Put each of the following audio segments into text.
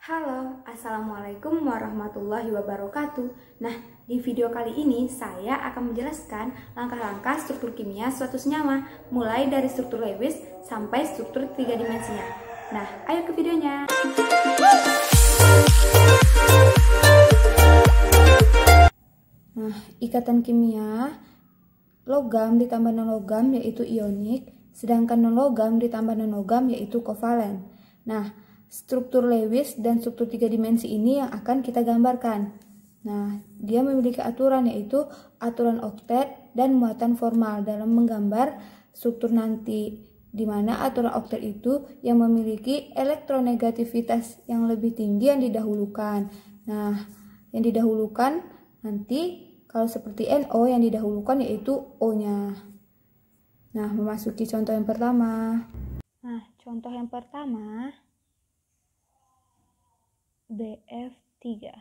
Halo, Assalamualaikum warahmatullahi wabarakatuh. Nah, di video kali ini saya akan menjelaskan langkah-langkah struktur kimia suatu senyawa, mulai dari struktur Lewis sampai struktur 3 dimensinya. Nah, ayo ke videonya. Nah, ikatan kimia logam ditambah non-logam yaitu ionik, sedangkan non-logam ditambah non-logam yaitu kovalen. Nah, struktur Lewis dan struktur 3 dimensi ini yang akan kita gambarkan. Nah, dia memiliki aturan yaitu aturan oktet dan muatan formal dalam menggambar struktur nanti, di mana aturan oktet itu yang memiliki elektronegativitas yang lebih tinggi yang didahulukan. Nah, yang didahulukan nanti kalau seperti NO yang didahulukan yaitu O-nya. Nah, memasuki contoh yang pertama. Nah, contoh yang pertama BF3,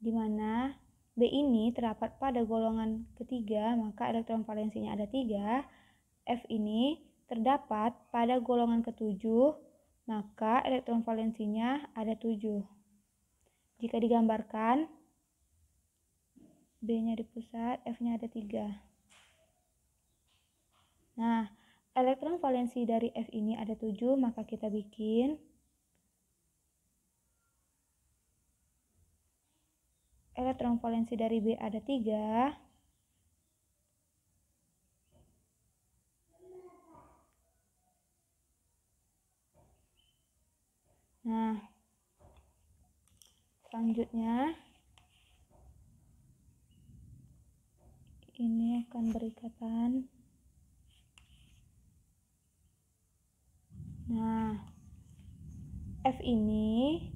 di mana B ini terdapat pada golongan ketiga, maka elektron valensinya ada 3. F ini terdapat pada golongan ketujuh, maka elektron valensinya ada 7. Jika digambarkan, B-nya di pusat, F-nya ada 3. Nah, elektron valensi dari F ini ada 7, maka kita bikin elektron valensi dari B ada 3. Nah, selanjutnya ini akan berikatan. Nah, F ini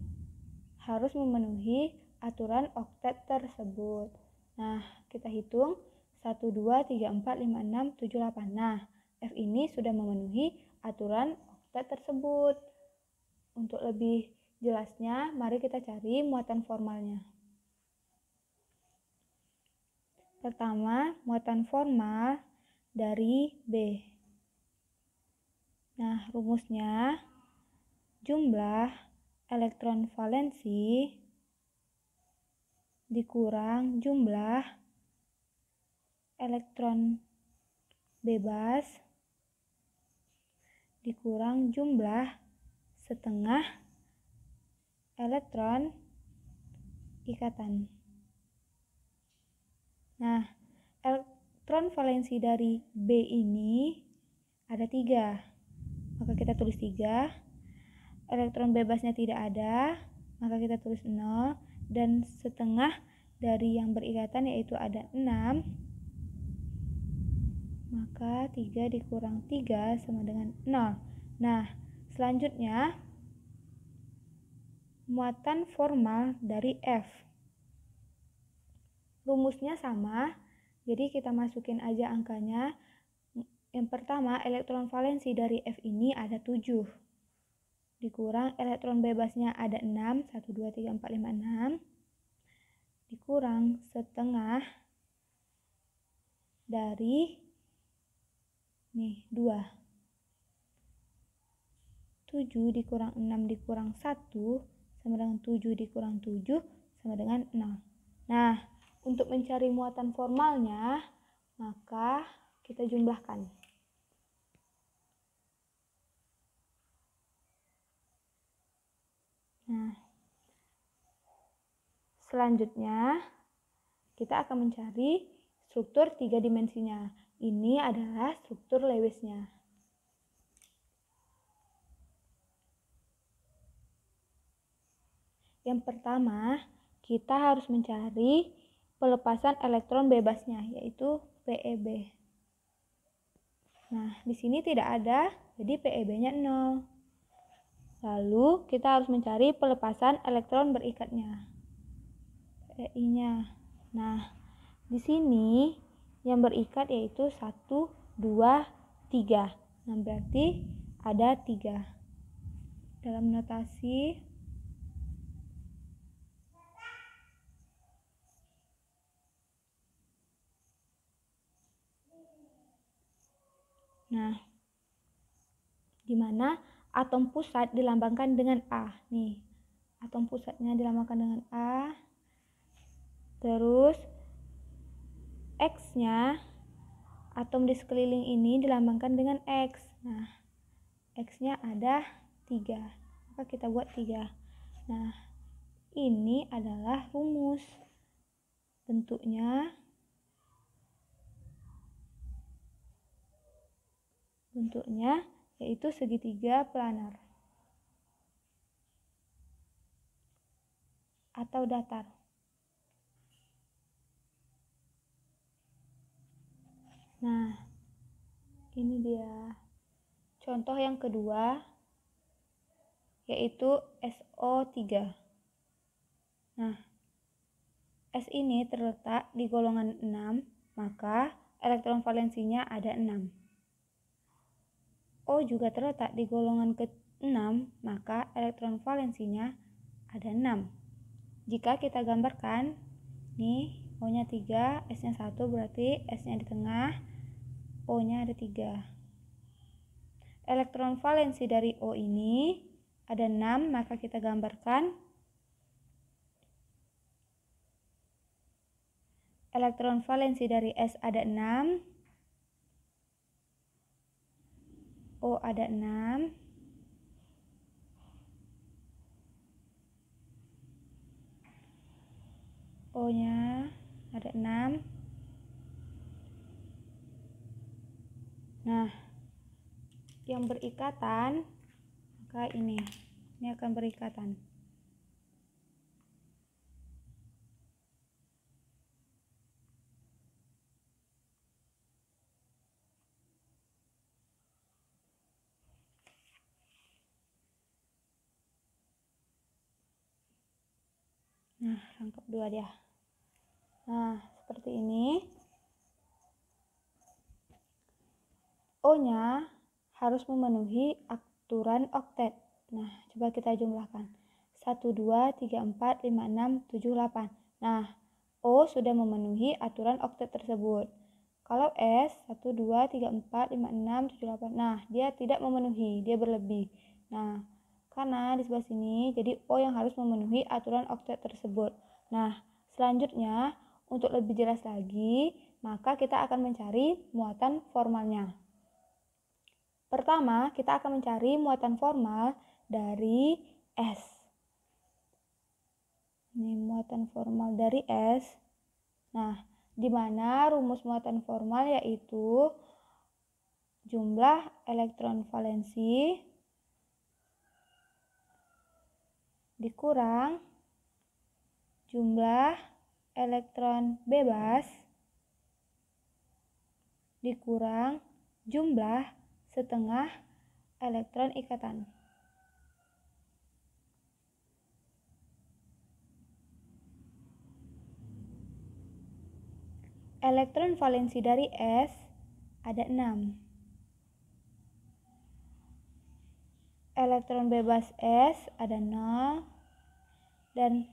harus memenuhi aturan oktet tersebut. Nah, kita hitung 1, 2, 3, 4, 5, 6, 7, 8. Nah, F ini sudah memenuhi aturan oktet tersebut. Untuk lebih jelasnya, mari kita cari muatan formalnya. Pertama, muatan formal dari B. Nah, rumusnya jumlah elektron valensi dikurang jumlah elektron bebas dikurang jumlah setengah elektron ikatan. Nah, elektron valensi dari B ini ada 3, maka kita tulis 3. Elektron bebasnya tidak ada, maka kita tulis 0. Dan setengah dari yang berikatan yaitu ada 6, maka 3 dikurang 3 sama dengan 0. Nah, selanjutnya muatan formal dari F. Rumusnya sama, jadi kita masukin aja angkanya. Yang pertama, elektron valensi dari F ini ada 7. Dikurang elektron bebasnya ada 6, 1, 2, 3, 4, 5, 6. Dikurang setengah dari 2. 7 dikurang 6 dikurang 1 sama dengan 7 dikurang 7 sama dengan 0. Nah, untuk mencari muatan formalnya, maka kita jumlahkan. Nah, selanjutnya kita akan mencari struktur 3 dimensinya. Ini adalah struktur Lewisnya. Yang pertama, kita harus mencari pelepasan elektron bebasnya, yaitu PeB. Nah, di sini tidak ada, jadi PeB-nya 0. Lalu, kita harus mencari pelepasan elektron berikatnya, PeI-nya. Nah, di sini yang berikat yaitu 1, 2, 3. Nah, berarti ada 3. Dalam notasi di mana atom pusat dilambangkan dengan A. Nih, atom pusatnya dilambangkan dengan A. Terus X-nya, atom di sekeliling ini dilambangkan dengan X. Nah, X-nya ada 3. Maka kita buat 3. Nah, ini adalah rumus. Bentuknya yaitu segitiga planar atau datar. Nah, ini dia. Contoh yang kedua yaitu SO3. Nah, S ini terletak di golongan 6, maka elektron valensinya ada 6. O juga terletak di golongan ke-6, maka elektron valensinya ada 6. Jika kita gambarkan, nih O-nya 3, S-nya 1, berarti S-nya di tengah, O-nya ada 3. Elektron valensi dari O ini ada 6, maka kita gambarkan elektron valensi dari S ada 6, O ada 6, O-nya ada 6. Nah, yang berikatan, maka ini akan berikatan. Nah, rangkap 2 dia. Nah, seperti ini. O-nya harus memenuhi aturan oktet. Nah, coba kita jumlahkan. 1, 2, 3, 4, 5, 6, 7, 8. Nah, O sudah memenuhi aturan oktet tersebut. Kalau S, 1, 2, 3, 4, 5, 6, 7, 8. Nah, dia tidak memenuhi, dia berlebih. Nah, karena di sebelah sini, jadi O yang harus memenuhi aturan oktet tersebut. Nah, selanjutnya, untuk lebih jelas lagi, maka kita akan mencari muatan formalnya. Pertama, kita akan mencari muatan formal dari S. Ini muatan formal dari S. Nah, di mana rumus muatan formal yaitu jumlah elektron valensi dikurang jumlah elektron bebas dikurang jumlah setengah elektron ikatan. Elektron valensi dari S ada 6. Elektron bebas S ada 0. Dan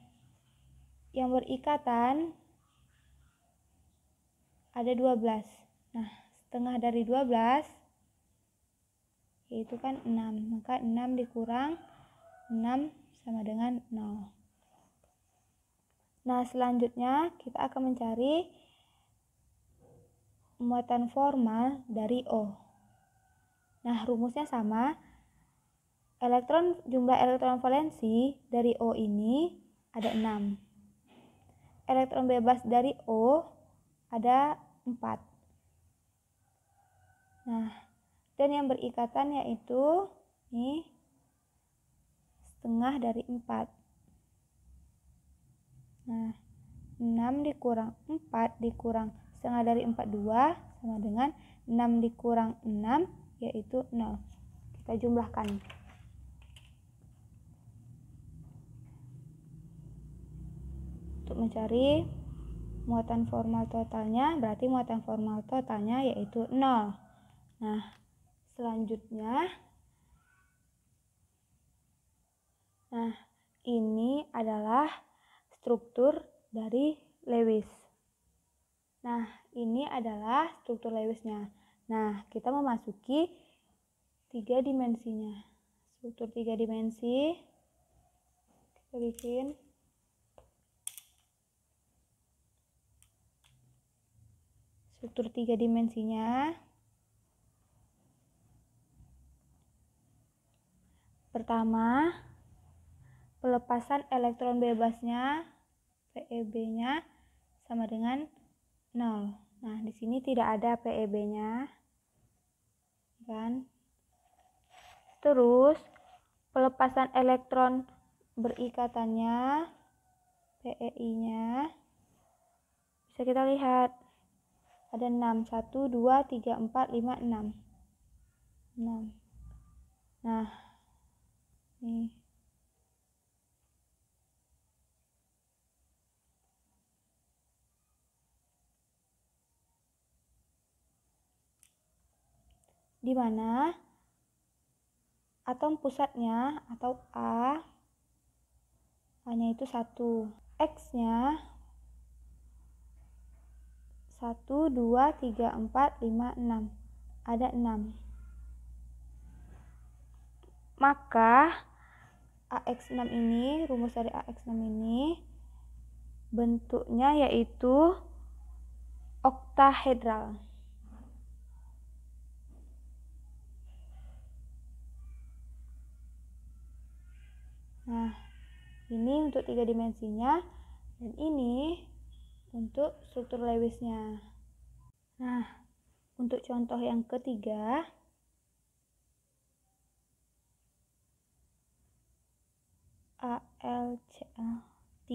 yang berikatan ada 12. Nah, setengah dari 12 yaitu kan 6. Maka 6 dikurang 6 sama dengan 0. Nah, selanjutnya kita akan mencari muatan formal dari O. Nah, rumusnya sama. Jumlah elektron valensi dari O ini ada 6. Elektron bebas dari O ada 4. Nah, dan yang berikatan yaitu nih setengah dari 4. Nah, 6 dikurang 4 dikurang setengah dari 42 sama dengan 6 dikurang 6 yaitu 0. Kita jumlahkan. Untuk mencari muatan formal totalnya, berarti muatan formal totalnya yaitu 0. Nah, selanjutnya, ini adalah struktur dari Lewis. Nah, ini adalah struktur Lewisnya. Nah, kita memasuki 3 dimensinya. Struktur 3 dimensi. Kita bikin struktur 3 dimensinya. Pertama, pelepasan elektron bebasnya PeB-nya sama dengan 0. Nah, di sini tidak ada PeB-nya. Kan? Terus, pelepasan elektron berikatannya PeI-nya bisa kita lihat. Ada 6, 1, 2, 3, 4, 5, 6. 6. Nah, nih. Di mana atom pusatnya atau A-nya itu 1. X-nya 1, 2, 3, 4, 5, 6. Ada 6. Maka AX6 ini, rumus dari AX6 ini bentuknya yaitu oktahedral. Nah, ini untuk 3 dimensinya dan ini untuk struktur Lewisnya. Nah, untuk contoh yang ketiga, AlCl3,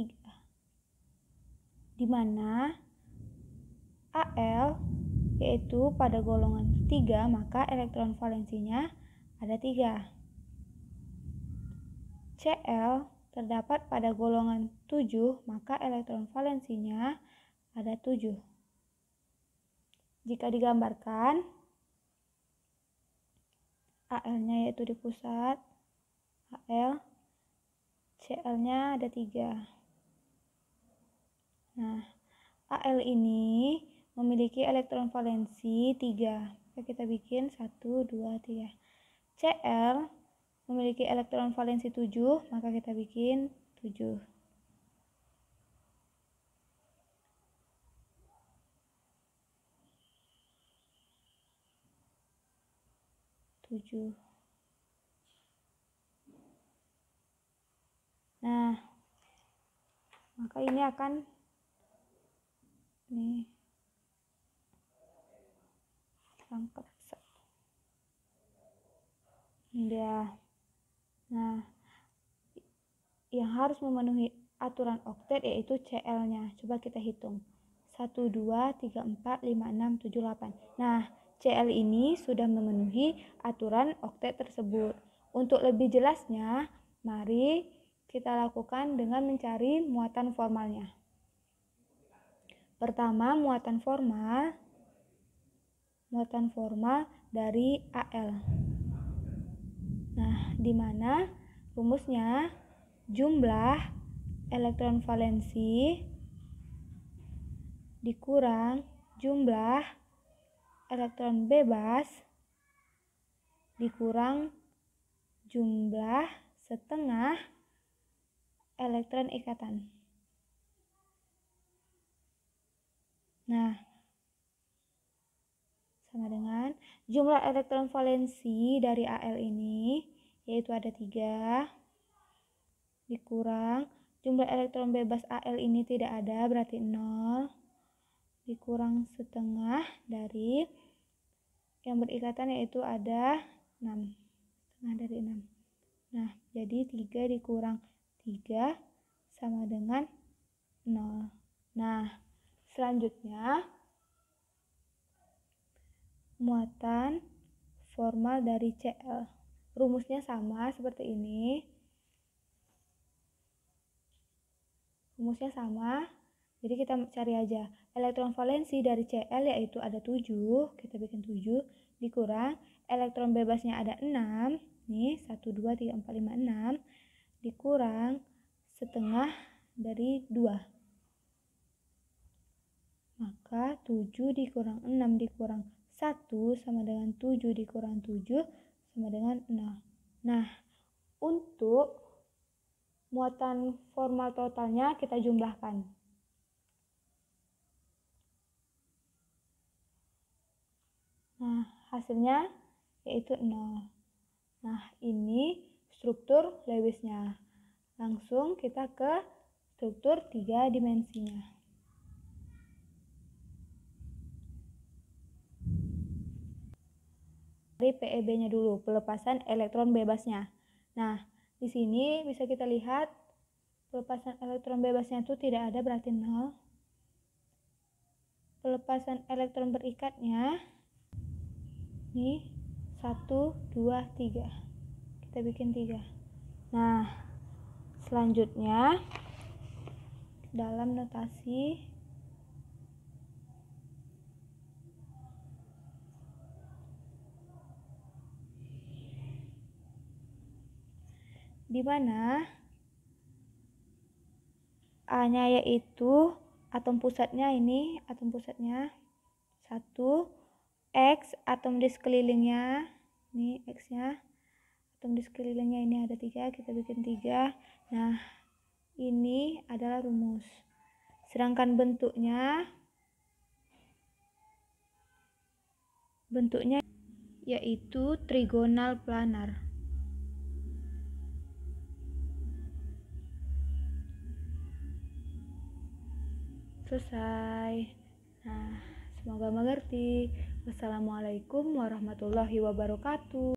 di mana Al yaitu pada golongan 3, maka elektron valensinya ada 3. Cl terdapat pada golongan 7, maka elektron valensinya ada 7. Jika digambarkan, Al-nya yaitu di pusat, Al, Cl-nya ada 3. Nah, Al ini memiliki elektron valensi 3. Kita bikin 1, 2, 3. Cl memiliki elektron valensi 7, maka kita bikin 7. 7. Nah, maka ini akan nih rangkap set. Ini dia. Nah, yang harus memenuhi aturan oktet yaitu Cl-nya. Coba kita hitung. 1, 2, 3, 4, 5, 6, 7, 8. Nah, Cl ini sudah memenuhi aturan oktet tersebut. Untuk lebih jelasnya, mari kita lakukan dengan mencari muatan formalnya. Pertama, muatan formal dari Al. Nah, di mana rumusnya jumlah elektron valensi dikurang jumlah elektron bebas dikurang jumlah setengah elektron ikatan. Nah, sama dengan jumlah elektron valensi dari Al ini, yaitu ada 3, dikurang jumlah elektron bebas Al ini tidak ada, berarti 0, dikurang setengah dari yang berikatan yaitu ada 6, setengah dari 6. Nah, jadi 3 dikurang 3 sama dengan 0. Nah, selanjutnya muatan formal dari Cl. Rumusnya sama seperti ini. Rumusnya sama. Jadi kita cari aja. Elektron valensi dari Cl yaitu ada 7. Kita bikin 7. Dikurang. Elektron bebasnya ada 6. Nih, 1, 2, 3, 4, 5, 6. Dikurang setengah dari 2. Maka 7 dikurang 6 dikurang 1 sama dengan 7 dikurang 7 sama dengan 0. Nah, untuk muatan formal totalnya kita jumlahkan. Nah, hasilnya yaitu 0. Nah, ini struktur Lewisnya. Langsung kita ke struktur 3 dimensinya. Dari PEB-nya dulu, pelepasan elektron bebasnya. Nah, di sini bisa kita lihat pelepasan elektron bebasnya itu tidak ada, berarti 0. Pelepasan elektron berikatnya ini 1, 2, 3. Kita bikin 3. Nah, selanjutnya dalam notasi di mana A-nya yaitu atom pusatnya, ini atom pusatnya 1, X atom di sekelilingnya, ini X-nya, atom di sekelilingnya ini ada 3, kita bikin 3. Nah, ini adalah rumus. Sedangkan bentuknya yaitu trigonal planar. Selesai. Nah, semoga mengerti. Wassalamualaikum warahmatullahi wabarakatuh.